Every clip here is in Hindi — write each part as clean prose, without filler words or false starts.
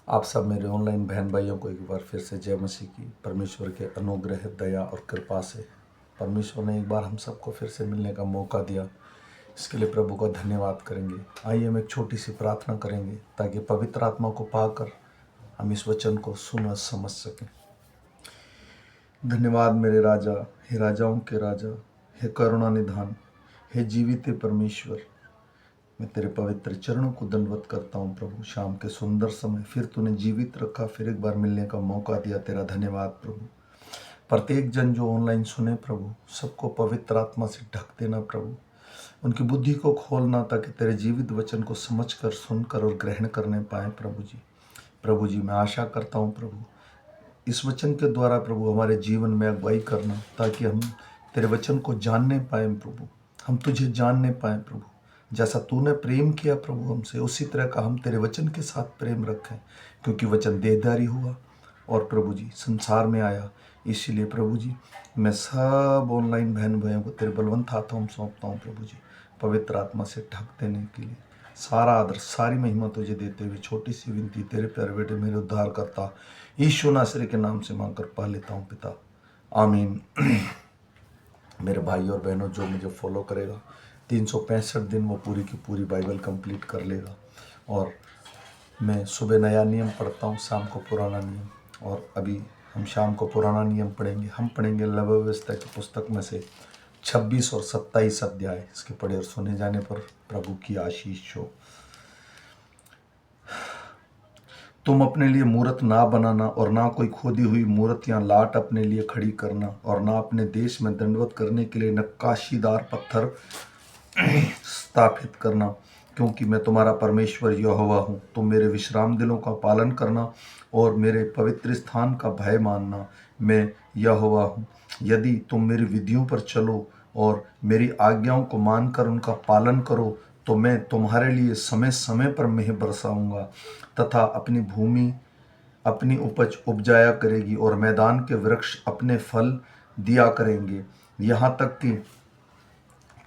आप सब मेरे ऑनलाइन बहन भाइयों को एक बार फिर से जय मसीह की। परमेश्वर के अनुग्रह, दया और कृपा से परमेश्वर ने एक बार हम सबको फिर से मिलने का मौका दिया। इसके लिए प्रभु का धन्यवाद करेंगे। आइए हम एक छोटी सी प्रार्थना करेंगे ताकि पवित्र आत्मा को पाकर हम इस वचन को सुन और समझ सकें। धन्यवाद मेरे राजा, हे राजाओं के राजा, हे करुणा निधान, हे जीवित परमेश्वर, मैं तेरे पवित्र चरणों को दंडवत करता हूँ प्रभु। शाम के सुंदर समय फिर तूने जीवित रखा, फिर एक बार मिलने का मौका दिया। तेरा धन्यवाद प्रभु। प्रत्येक जन जो ऑनलाइन सुने प्रभु, सबको पवित्र आत्मा से ढक देना प्रभु। उनकी बुद्धि को खोलना ताकि तेरे जीवित वचन को समझकर, सुनकर और ग्रहण करने पाए प्रभु जी। प्रभु जी, मैं आशा करता हूँ प्रभु, इस वचन के द्वारा प्रभु हमारे जीवन में अगुवाई करना ताकि हम तेरे वचन को जानने पाए प्रभु, हम तुझे जानने पाए प्रभु। जैसा तूने प्रेम किया प्रभु हमसे, उसी तरह का हम तेरे वचन के साथ प्रेम रखें, क्योंकि वचन देहधारी हुआ और प्रभु जी संसार में आया। इसीलिए प्रभु जी मैं सब ऑनलाइन बहन भाइयों को तेरे बलवंत हाथों में सौंपता हूँ प्रभु जी। पवित्र आत्मा से ढक देने के लिए सारा आदर, सारी महिमा तुझे देते हुए छोटी सी विनती तेरे प्यारे बेटे मेरे उद्धार करता यीशु नासरी के नाम से मांग कर पा लेता हूँ पिता, आमीन। मेरे भाई और बहनों, जो मुझे फॉलो करेगा 365 दिन वो पूरी की पूरी बाइबल कंप्लीट कर लेगा। और मैं सुबह नया नियम पढ़ता हूँ, शाम को पुराना नियम। और अभी हम शाम को पुराना नियम पढ़ेंगे। हम पढ़ेंगे लव व्यवस्था की पुस्तक में से 26 और 27 अध्याय। इसके पढ़े और सुने जाने पर प्रभु की आशीष हो। तुम अपने लिए मूरत ना बनाना और ना कोई खोदी हुई मूरत या लाट अपने लिए खड़ी करना, और ना अपने देश में दंडवत करने के लिए नक्काशीदार पत्थर स्थापित करना, क्योंकि मैं तुम्हारा परमेश्वर यहोवा हूँ। तुम मेरे विश्राम दिनों का पालन करना और मेरे पवित्र स्थान का भय मानना। मैं यहोवा हूँ। यदि तुम मेरी विधियों पर चलो और मेरी आज्ञाओं को मानकर उनका पालन करो, तो मैं तुम्हारे लिए समय समय पर मेंह बरसाऊंगा तथा अपनी भूमि अपनी उपज उपजाया करेगी और मैदान के वृक्ष अपने फल दिया करेंगे। यहाँ तक कि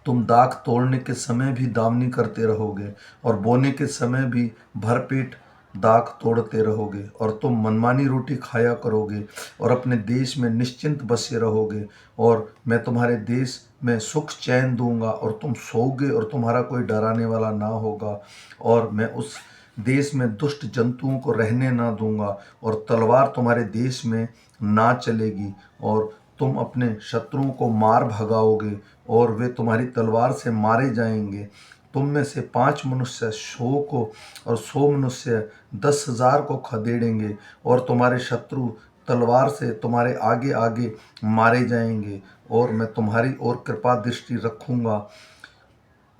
तुम दाख तोड़ने के समय भी दावनी करते रहोगे और बोने के समय भी भरपेट दाख तोड़ते रहोगे, और तुम मनमानी रोटी खाया करोगे और अपने देश में निश्चिंत बसे रहोगे। और मैं तुम्हारे देश में सुख चैन दूंगा और तुम सोओगे और तुम्हारा कोई डराने वाला ना होगा। और मैं उस देश में दुष्ट जंतुओं को रहने ना दूंगा और तलवार तुम्हारे देश में ना चलेगी, और तुम अपने शत्रुओं को मार भगाओगे और वे तुम्हारी तलवार से मारे जाएंगे। तुम में से 5 मनुष्य 100 को और 100 मनुष्य 10,000 को खदेड़ेंगे, और तुम्हारे शत्रु तलवार से तुम्हारे आगे आगे मारे जाएंगे। और मैं तुम्हारी ओर कृपा दृष्टि रखूंगा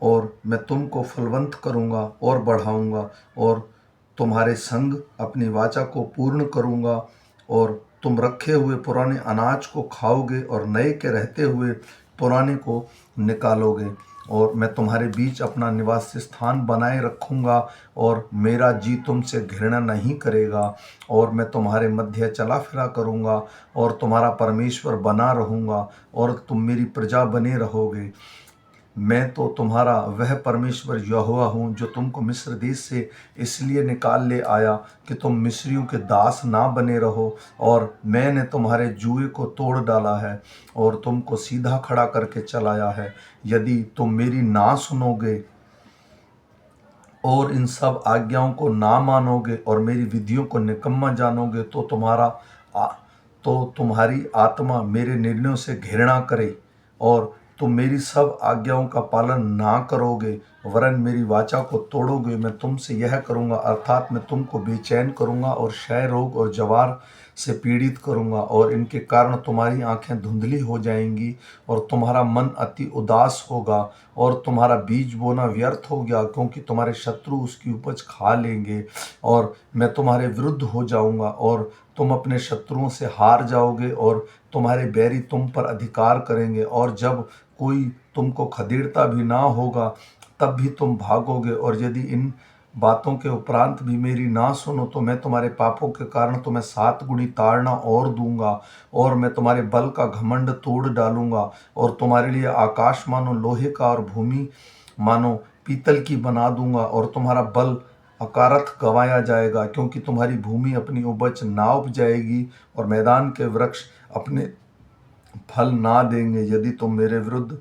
और मैं तुमको फलवंत करूंगा और बढ़ाऊंगा, और तुम्हारे संग अपनी वाचा को पूर्ण करूंगा। और तुम रखे हुए पुराने अनाज को खाओगे और नए के रहते हुए पुराने को निकालोगे। और मैं तुम्हारे बीच अपना निवास स्थान बनाए रखूंगा और मेरा जी तुमसे घृणा नहीं करेगा। और मैं तुम्हारे मध्य चला फिरा करूंगा और तुम्हारा परमेश्वर बना रहूंगा और तुम मेरी प्रजा बने रहोगे। मैं तो तुम्हारा वह परमेश्वर यहोवा हूँ जो तुमको मिस्र देश से इसलिए निकाल ले आया कि तुम मिस्रियों के दास ना बने रहो। और मैंने तुम्हारे जुए को तोड़ डाला है और तुमको सीधा खड़ा करके चलाया है। यदि तुम मेरी ना सुनोगे और इन सब आज्ञाओं को ना मानोगे और मेरी विधियों को निकम्मा जानोगे, तो तुम्हारी आत्मा मेरे निर्णयों से घृणा करे और तुम मेरी सब आज्ञाओं का पालन ना करोगे वरन मेरी वाचा को तोड़ोगे। मैं तुमसे यह करूँगा, अर्थात मैं तुमको बेचैन करूँगा और क्षय रोग और जवार से पीड़ित करूँगा, और इनके कारण तुम्हारी आंखें धुंधली हो जाएंगी और तुम्हारा मन अति उदास होगा और तुम्हारा बीज बोना व्यर्थ हो गया, क्योंकि तुम्हारे शत्रु उसकी उपज खा लेंगे। और मैं तुम्हारे विरुद्ध हो जाऊँगा और तुम अपने शत्रुओं से हार जाओगे और तुम्हारे बैरी तुम पर अधिकार करेंगे। और जब कोई तुमको खदेड़ता भी ना होगा तब भी तुम भागोगे। और यदि इन बातों के उपरांत भी मेरी ना सुनो, तो मैं तुम्हारे पापों के कारण तुम्हें 7 गुणी ताड़ना और दूंगा, और मैं तुम्हारे बल का घमंड तोड़ डालूंगा और तुम्हारे लिए आकाश मानो लोहे का और भूमि मानो पीतल की बना दूंगा, और तुम्हारा बल अकारथ गंवाया जाएगा, क्योंकि तुम्हारी भूमि अपनी उपज ना उपजाएगी और मैदान के वृक्ष अपने फल ना देंगे। यदि तुम मेरे विरुद्ध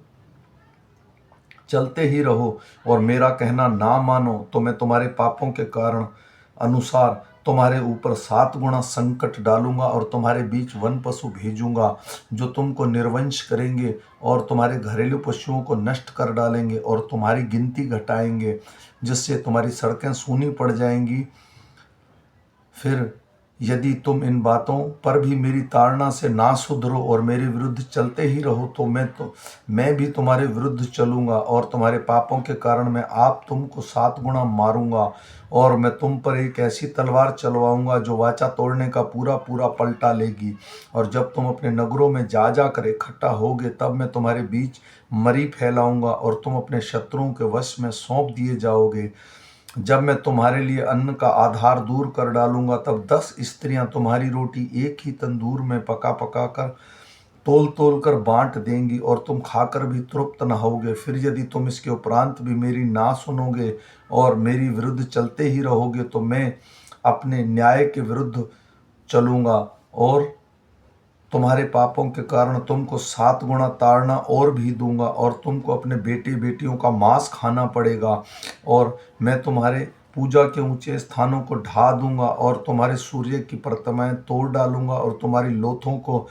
चलते ही रहो और मेरा कहना ना मानो, तो मैं तुम्हारे पापों के कारण अनुसार तुम्हारे ऊपर 7 गुना संकट डालूंगा और तुम्हारे बीच वन पशु भेजूंगा जो तुमको निर्वंश करेंगे और तुम्हारे घरेलू पशुओं को नष्ट कर डालेंगे और तुम्हारी गिनती घटाएंगे, जिससे तुम्हारी सड़कें सूनी पड़ जाएंगी। फिर यदि तुम इन बातों पर भी मेरी ताड़ना से ना सुधरो और मेरे विरुद्ध चलते ही रहो, तो मैं भी तुम्हारे विरुद्ध चलूंगा और तुम्हारे पापों के कारण मैं आप तुमको 7 गुना मारूंगा और मैं तुम पर एक ऐसी तलवार चलवाऊंगा जो वाचा तोड़ने का पूरा पूरा पलटा लेगी। और जब तुम अपने नगरों में जा जाकर इकट्ठा होगे, तब मैं तुम्हारे बीच मरी फैलाऊंगा और तुम अपने शत्रुओं के वश में सौंप दिए जाओगे। जब मैं तुम्हारे लिए अन्न का आधार दूर कर डालूंगा, तब 10 स्त्रियां तुम्हारी रोटी एक ही तंदूर में पका पका कर तोल तोल कर बांट देंगी और तुम खाकर भी तृप्त न होगे। फिर यदि तुम इसके उपरांत भी मेरी ना सुनोगे और मेरी विरुद्ध चलते ही रहोगे, तो मैं अपने न्याय के विरुद्ध चलूंगा और तुम्हारे पापों के कारण तुमको 7 गुना ताड़ना और भी दूंगा और तुमको अपने बेटे बेटियों का मांस खाना पड़ेगा। और मैं तुम्हारे पूजा के ऊंचे स्थानों को ढा दूंगा और तुम्हारे सूर्य की प्रतिमाएं तोड़ डालूंगा और तुम्हारी लोथों को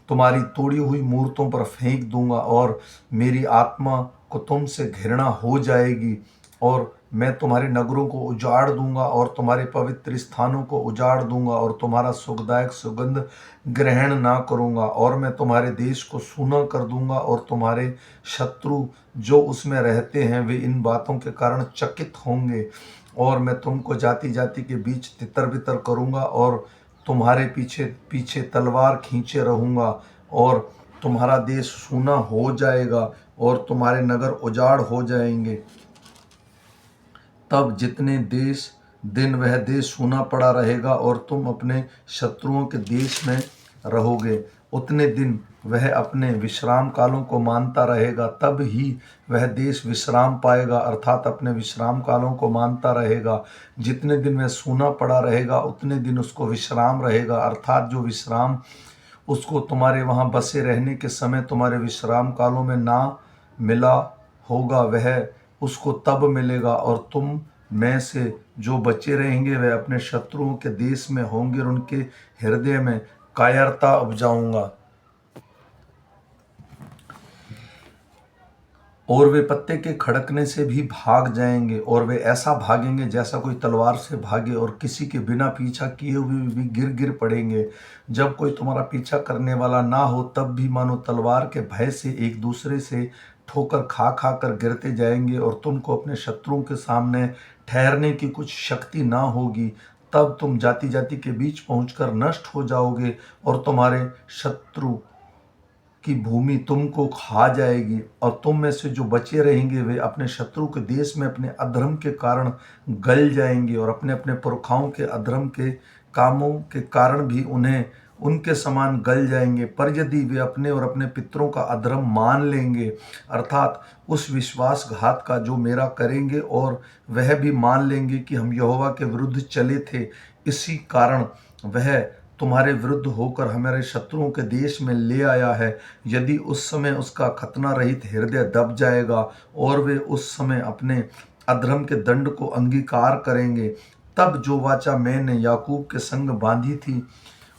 तुम्हारी तोड़ी हुई मूर्तों पर फेंक दूंगा और मेरी आत्मा को तुमसे घृणा हो जाएगी और मैं तुम्हारे नगरों को उजाड़ दूंगा और तुम्हारे पवित्र स्थानों को उजाड़ दूंगा और तुम्हारा सुखदायक सुगंध ग्रहण ना करूंगा और मैं तुम्हारे देश को सूना कर दूंगा और तुम्हारे शत्रु जो उसमें रहते हैं वे इन बातों के कारण चकित होंगे। और मैं तुमको जाति जाति के बीच तितर बितर करूंगा और तुम्हारे पीछे पीछे तलवार खींचे रहूंगा और तुम्हारा देश सूना हो जाएगा और तुम्हारे नगर उजाड़ हो जाएंगे। तब जितने दिन वह देश सूना पड़ा रहेगा और तुम अपने शत्रुओं के देश में रहोगे, उतने दिन वह अपने विश्राम कालों को मानता रहेगा। तब ही वह देश विश्राम पाएगा, अर्थात अपने विश्राम कालों को मानता रहेगा। जितने दिन वह सूना पड़ा रहेगा उतने दिन उसको विश्राम रहेगा, अर्थात जो विश्राम उसको तुम्हारे वहाँ बसे रहने के समय तुम्हारे विश्राम कालों में ना मिला होगा, वह उसको तब मिलेगा। और तुम में से जो बचे रहेंगे वह अपने शत्रुओं के देश में होंगे और उनके हृदय में कायरता उपजाऊंगा और वे पत्ते के खड़कने से भी भाग जाएंगे और वे ऐसा भागेंगे जैसा कोई तलवार से भागे और किसी के बिना पीछा किए हुए भी गिर गिर पड़ेंगे। जब कोई तुम्हारा पीछा करने वाला ना हो, तब भी मानो तलवार के भय से एक दूसरे से ठोकर खा खा कर गिरते जाएंगे और तुमको अपने शत्रुओं के सामने ठहरने की कुछ शक्ति ना होगी। तब तुम जाति जाति के बीच पहुंचकर नष्ट हो जाओगे और तुम्हारे शत्रु की भूमि तुमको खा जाएगी और तुम में से जो बचे रहेंगे वे अपने शत्रु के देश में अपने अधर्म के कारण गल जाएंगे और अपने अपने पुरखाओं के अधर्म के कामों के कारण भी उन्हें उनके समान गल जाएंगे। पर यदि वे अपने और अपने पितरों का अधर्म मान लेंगे, अर्थात उस विश्वासघात का जो मेरा करेंगे और वह भी मान लेंगे कि हम यहोवा के विरुद्ध चले थे, इसी कारण वह तुम्हारे विरुद्ध होकर हमारे शत्रुओं के देश में ले आया है, यदि उस समय उसका खतना रहित हृदय दब जाएगा और वे उस समय अपने अधर्म के दंड को अंगीकार करेंगे, तब जो वाचा मैंने याकूब के संग बांधी थी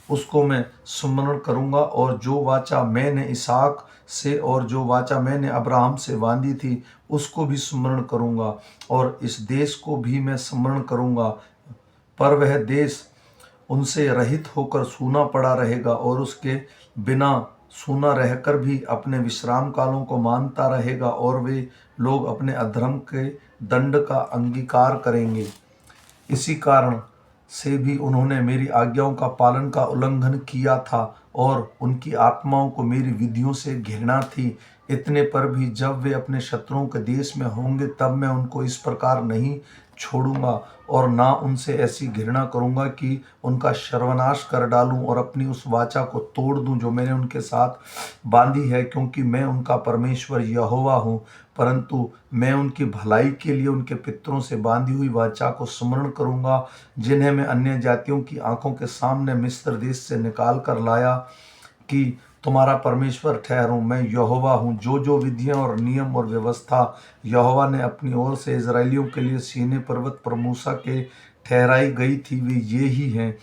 उसको मैं स्मरण करूंगा और जो वाचा मैंने इसहाक से और जो वाचा मैंने अब्राहम से बांधी थी उसको भी स्मरण करूंगा और इस देश को भी मैं स्मरण करूंगा। पर वह देश उनसे रहित होकर सूना पड़ा रहेगा और उसके बिना सूना रहकर भी अपने विश्राम कालों को मानता रहेगा और वे लोग अपने अधर्म के दंड का अंगीकार करेंगे। इसी कारण से भी उन्होंने मेरी आज्ञाओं का पालन का उल्लंघन किया था और उनकी आत्माओं को मेरी विधियों से घृणा थी। इतने पर भी जब वे अपने शत्रुओं के देश में होंगे तब मैं उनको इस प्रकार नहीं छोड़ूंगा और ना उनसे ऐसी घृणा करूंगा कि उनका सर्वनाश कर डालूं और अपनी उस वाचा को तोड़ दूं जो मैंने उनके साथ बांधी है, क्योंकि मैं उनका परमेश्वर यहोवा हूँ। परंतु मैं उनकी भलाई के लिए उनके पितरों से बांधी हुई वाचा को स्मरण करूंगा, जिन्हें मैं अन्य जातियों की आंखों के सामने मिस्र देश से निकाल कर लाया, कि तुम्हारा परमेश्वर ठहरूं। मैं यहोवा हूँ। जो जो विधियां और नियम और व्यवस्था यहोवा ने अपनी ओर से इजरायलियों के लिए सीनै पर्वत पर मूसा के ठहराई गई थी वे ये ही हैं।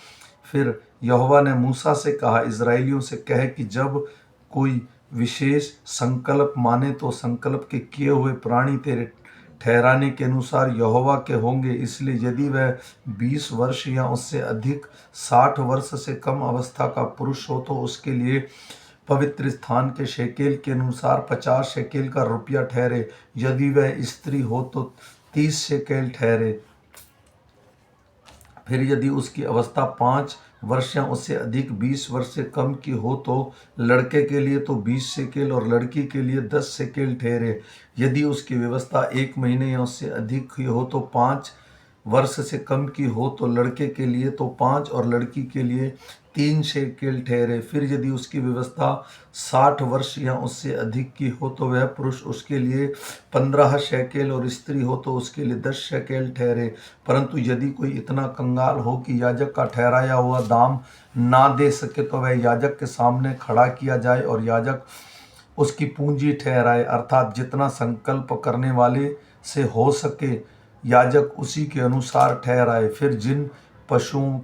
फिर यहोवा ने मूसा से कहा, इजरायलियों से कह कि जब कोई विशेष संकल्प माने तो संकल्प के किए हुए प्राणी तेरे ठहराने के अनुसार यहोवा के होंगे। इसलिए यदि वह 20 वर्ष या उससे अधिक 60 वर्ष से कम अवस्था का पुरुष हो तो उसके लिए पवित्र स्थान के शेकेल के अनुसार 50 शेकेल का रुपया ठहरे। यदि वह स्त्री हो तो 30 शेकेल ठहरे। फिर यदि उसकी अवस्था 5 वर्ष या उससे अधिक 20 वर्ष से कम की हो तो लड़के के लिए तो 20 शेकेल और लड़की के लिए 10 शेकेल ठहरे। यदि उसकी व्यवस्था 1 महीने या उससे अधिक की हो तो 5 वर्ष से कम की हो तो लड़के के लिए तो 5 और लड़की के लिए 3 शेकेल ठहरे। फिर यदि उसकी व्यवस्था 60 वर्ष या उससे अधिक की हो तो वह पुरुष उसके लिए 15 शेकेल और स्त्री हो तो उसके लिए 10 शेकेल ठहरे। परंतु यदि कोई इतना कंगाल हो कि याजक का ठहराया हुआ दाम ना दे सके तो वह याजक के सामने खड़ा किया जाए और याजक उसकी पूंजी ठहराए, अर्थात जितना संकल्प करने वाले से हो सके याजक उसी के अनुसार ठहराए। फिर जिन पशुओं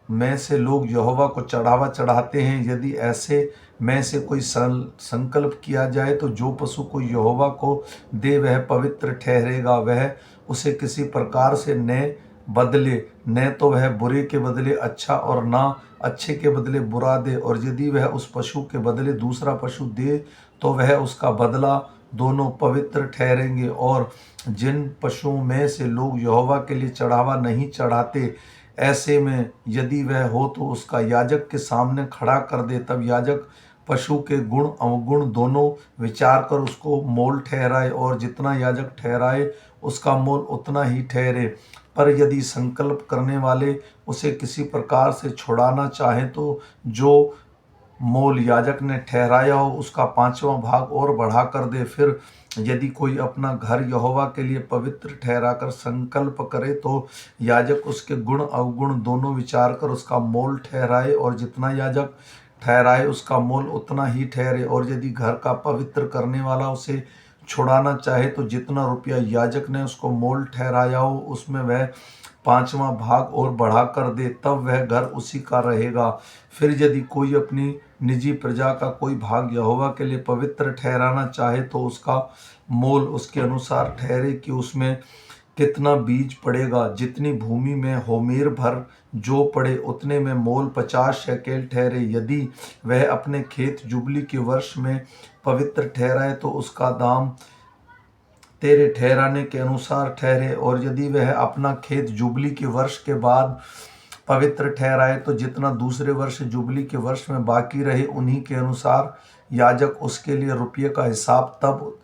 में से लोग यहोवा को चढ़ावा चढ़ाते हैं, यदि ऐसे में से कोई संकल्प किया जाए तो जो पशु को यहोवा को दे वह पवित्र ठहरेगा। वह उसे किसी प्रकार से न बदले, न तो वह बुरे के बदले अच्छा और ना अच्छे के बदले बुरा दे। और यदि वह उस पशु के बदले दूसरा पशु दे तो वह उसका बदला दोनों पवित्र ठहरेंगे। और जिन पशुओं में से लोग यहोवा के लिए चढ़ावा नहीं चढ़ाते, ऐसे में यदि वह हो तो उसका याजक के सामने खड़ा कर दे। तब याजक पशु के गुण अवगुण दोनों विचार कर उसको मोल ठहराए, और जितना याजक ठहराए उसका मोल उतना ही ठहरे। पर यदि संकल्प करने वाले उसे किसी प्रकार से छुड़ाना चाहे तो जो मोल याजक ने ठहराया हो उसका 5वां भाग और बढ़ा कर दे। फिर यदि कोई अपना घर यहोवा के लिए पवित्र ठहराकर संकल्प करे तो याजक उसके गुण अवगुण दोनों विचार कर उसका मोल ठहराए, और जितना याजक ठहराए उसका मोल उतना ही ठहरे। और यदि घर का पवित्र करने वाला उसे छुड़ाना चाहे तो जितना रुपया याजक ने उसको मोल ठहराया हो उसमें वह 5वां भाग और बढ़ा कर दे, तब वह घर उसी का रहेगा। फिर यदि कोई अपनी निजी प्रजा का कोई भाग यहोवा के लिए पवित्र ठहराना चाहे तो उसका मोल उसके अनुसार ठहरे कि उसमें कितना बीज पड़ेगा। जितनी भूमि में होमेर भर जो पड़े उतने में मोल 50 शेकेल ठहरे। यदि वह अपने खेत जुबली के वर्ष में पवित्र ठहराए तो उसका दाम तेरे ठहराने के अनुसार ठहरे। और यदि वह अपना खेत जुबली के वर्ष के बाद पवित्र ठहराए तो जितना दूसरे वर्ष जुबली के वर्ष में बाकी रहे उन्हीं के अनुसार याजक उसके लिए रुपये का हिसाब, तब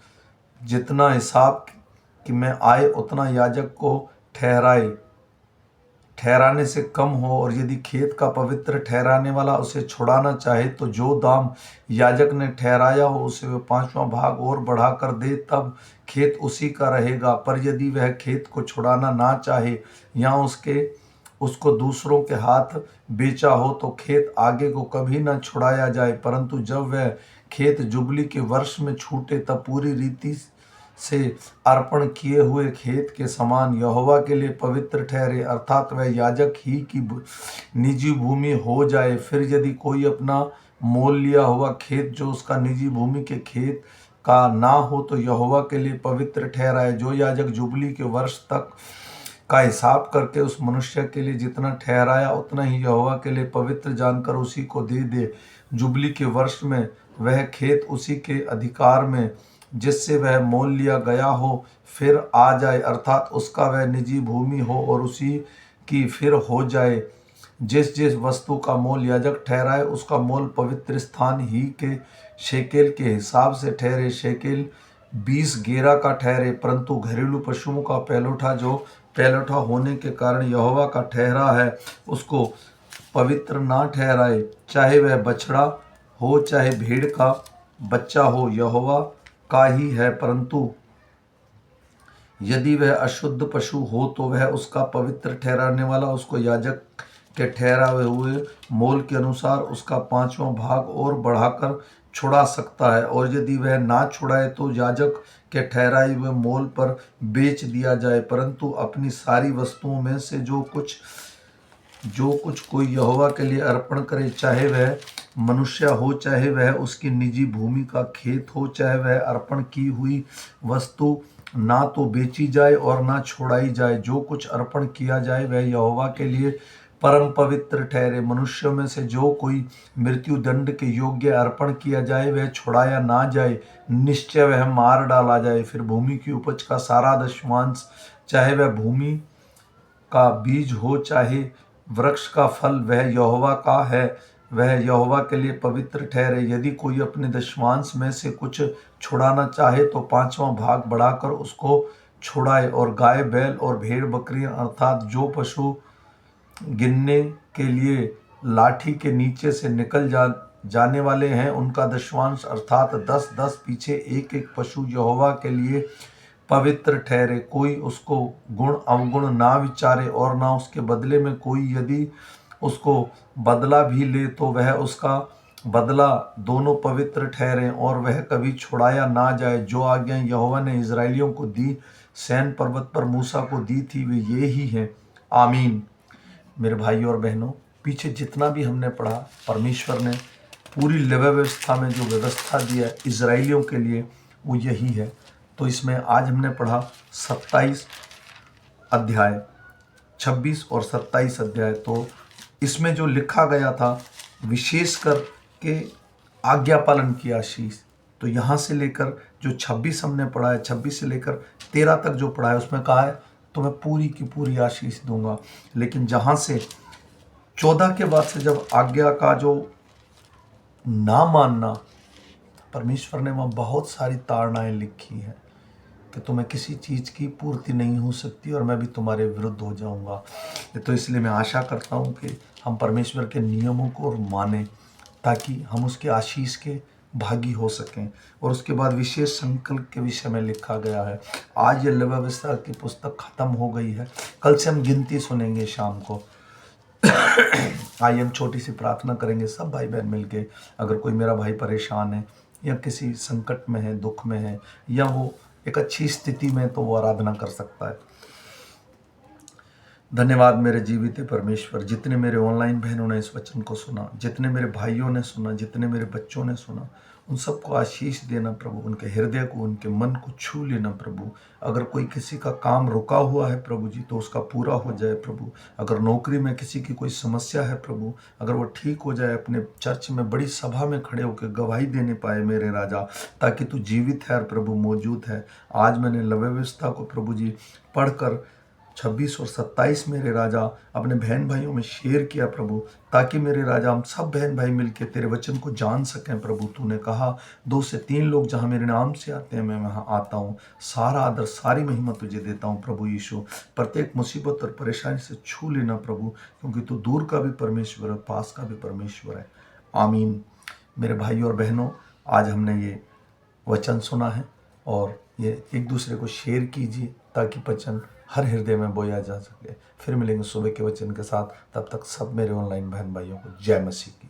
जितना हिसाब कि में आए उतना याजक को ठहराए, ठहराने से कम हो। और यदि खेत का पवित्र ठहराने वाला उसे छुड़ाना चाहे तो जो दाम याजक ने ठहराया हो उसे वह 5वां भाग और बढ़ा कर दे, तब खेत उसी का रहेगा। पर यदि वह खेत को छुड़ाना ना चाहे या उसको दूसरों के हाथ बेचा हो तो खेत आगे को कभी न छुड़ाया जाए। परंतु जब वह खेत जुबली के वर्ष में छूटे तब पूरी रीति से अर्पण किए हुए खेत के समान यहोवा के लिए पवित्र ठहरे, अर्थात वह याजक ही की निजी भूमि हो जाए। फिर यदि कोई अपना मोल लिया हुआ खेत जो उसका निजी भूमि के खेत का ना हो तो यहोवा के लिए पवित्र ठहराए। जो याजक जुबली के वर्ष तक का हिसाब करके उस मनुष्य के लिए जितना ठहराया उतना ही यहोवा के लिए पवित्र जानकर उसी को दे दे। जुबली के वर्ष में वह खेत उसी के अधिकार में जिससे वह मोल लिया गया हो फिर आ जाए, अर्थात उसका वह निजी भूमि हो और उसी की फिर हो जाए। जिस जिस वस्तु का मोल याजक ठहराए उसका मोल पवित्र स्थान ही के शेकेल के हिसाब से ठहरे, शेकेल 20 गेरा का ठहरे। परंतु घरेलू पशुओं का पहलौठा जो पहलौठा होने के कारण यहोवा का ठहरा है उसको पवित्र ना ठहराए, चाहे वह बछड़ा हो चाहे भेड़ का बच्चा हो, यहोवा का ही है। परंतु यदि वह अशुद्ध पशु हो तो वह उसका पवित्र ठहराने वाला उसको याजक के ठहराए हुए मोल के अनुसार उसका 5वां भाग और बढ़ाकर छुड़ा सकता है, और यदि वह ना छुड़ाए तो याजक के ठहराए हुए मोल पर बेच दिया जाए। परंतु अपनी सारी वस्तुओं में से जो कुछ कोई यहोवा के लिए अर्पण करे, चाहे वह मनुष्य हो चाहे वह उसकी निजी भूमि का खेत हो, चाहे वह अर्पण की हुई वस्तु, ना तो बेची जाए और ना छोड़ाई जाए। जो कुछ अर्पण किया जाए वह यहोवा के लिए परम पवित्र ठहरे। मनुष्यों में से जो कोई मृत्यु दंड के योग्य अर्पण किया जाए वह छुड़ाया ना जाए, निश्चय वह मार डाला जाए। फिर भूमि की उपज का सारा दशमांश, चाहे वह भूमि का बीज हो चाहे वृक्ष का फल, वह यहोवा का है, वह यहोवा के लिए पवित्र ठहरे। यदि कोई अपने दशमांश में से कुछ छुड़ाना चाहे तो 5वां भाग बढ़ाकर उसको छुड़ाए। और गाय बैल और भेड़ बकरियां अर्थात जो पशु गिनने के लिए लाठी के नीचे से निकल जाने वाले हैं उनका दशमांश अर्थात 10-10 पीछे एक एक पशु यहोवा के लिए पवित्र ठहरे। कोई उसको गुण अवगुण ना विचारे और ना उसके बदले में कोई यदि उसको बदला भी ले तो वह उसका बदला दोनों पवित्र ठहरे और वह कभी छुड़ाया ना जाए। जो आज्ञा यहोवा ने इजराइलियों को दी सैन पर्वत पर मूसा को दी थी वे ये ही हैं। आमीन। मेरे भाई और बहनों, पीछे जितना भी हमने पढ़ा, परमेश्वर ने पूरी लेवा व्यवस्था में जो व्यवस्था दिया इजराइलियों के लिए वो यही है। तो इसमें आज हमने पढ़ा 27 अध्याय, 26 और 27 अध्याय। तो इसमें जो लिखा गया था विशेषकर के आज्ञा पालन की आशीष, तो यहाँ से लेकर जो 26 हमने पढ़ा है, 26 से लेकर 13 तक जो पढ़ा है उसमें कहा है तो मैं पूरी की पूरी आशीष दूंगा। लेकिन जहाँ से 14 के बाद से जब आज्ञा का जो ना मानना, परमेश्वर ने वहाँ बहुत सारी ताड़नाएं लिखी हैं कि तुम्हें किसी चीज़ की पूर्ति नहीं हो सकती और मैं भी तुम्हारे विरुद्ध हो जाऊंगा। तो इसलिए मैं आशा करता हूँ कि हम परमेश्वर के नियमों को और माने ताकि हम उसके आशीष के भागी हो सकें। और उसके बाद विशेष संकल्प के विषय में लिखा गया है। आज ये लेवा व्यवस्था की पुस्तक खत्म हो गई है, कल से हम गिनती सुनेंगे शाम को। आइए हम छोटी सी प्रार्थना करेंगे सब भाई बहन मिलके। अगर कोई मेरा भाई परेशान है या किसी संकट में है, दुख में है, या वो एक अच्छी स्थिति में, तो वो आराधना कर सकता है। धन्यवाद मेरे जीवित परमेश्वर, जितने मेरे ऑनलाइन बहनों ने इस वचन को सुना, जितने मेरे भाइयों ने सुना, जितने मेरे बच्चों ने सुना, उन सबको आशीष देना प्रभु। उनके हृदय को, उनके मन को छू लेना प्रभु। अगर कोई किसी का काम रुका हुआ है प्रभु जी तो उसका पूरा हो जाए प्रभु। अगर नौकरी में किसी की कोई समस्या है प्रभु, अगर वो ठीक हो जाए, अपने चर्च में बड़ी सभा में खड़े होकर गवाही देने पाए मेरे राजा, ताकि तू जीवित है और प्रभु मौजूद है। आज मैंने लेवा व्यवस्था को प्रभु जी पढ़कर 26 और 27 मेरे राजा अपने बहन भाइयों में शेयर किया प्रभु, ताकि मेरे राजा हम सब बहन भाई मिलके तेरे वचन को जान सकें प्रभु। तूने कहा 2 से 3 लोग जहां मेरे नाम से आते हैं मैं वहां आता हूं। सारा आदर सारी महिमा तुझे देता हूं प्रभु यीशु। प्रत्येक मुसीबत और परेशानी से छू लेना प्रभु, क्योंकि तू दूर का भी परमेश्वर है, पास का भी परमेश्वर है। आमीन। मेरे भाई और बहनों, आज हमने ये वचन सुना है और ये एक दूसरे को शेयर कीजिए ताकि वचन हर हृदय में बोया जा सके। फिर मिलेंगे सुबह के वचन के साथ। तब तक सब मेरे ऑनलाइन बहन भाइयों को जय मसीह की।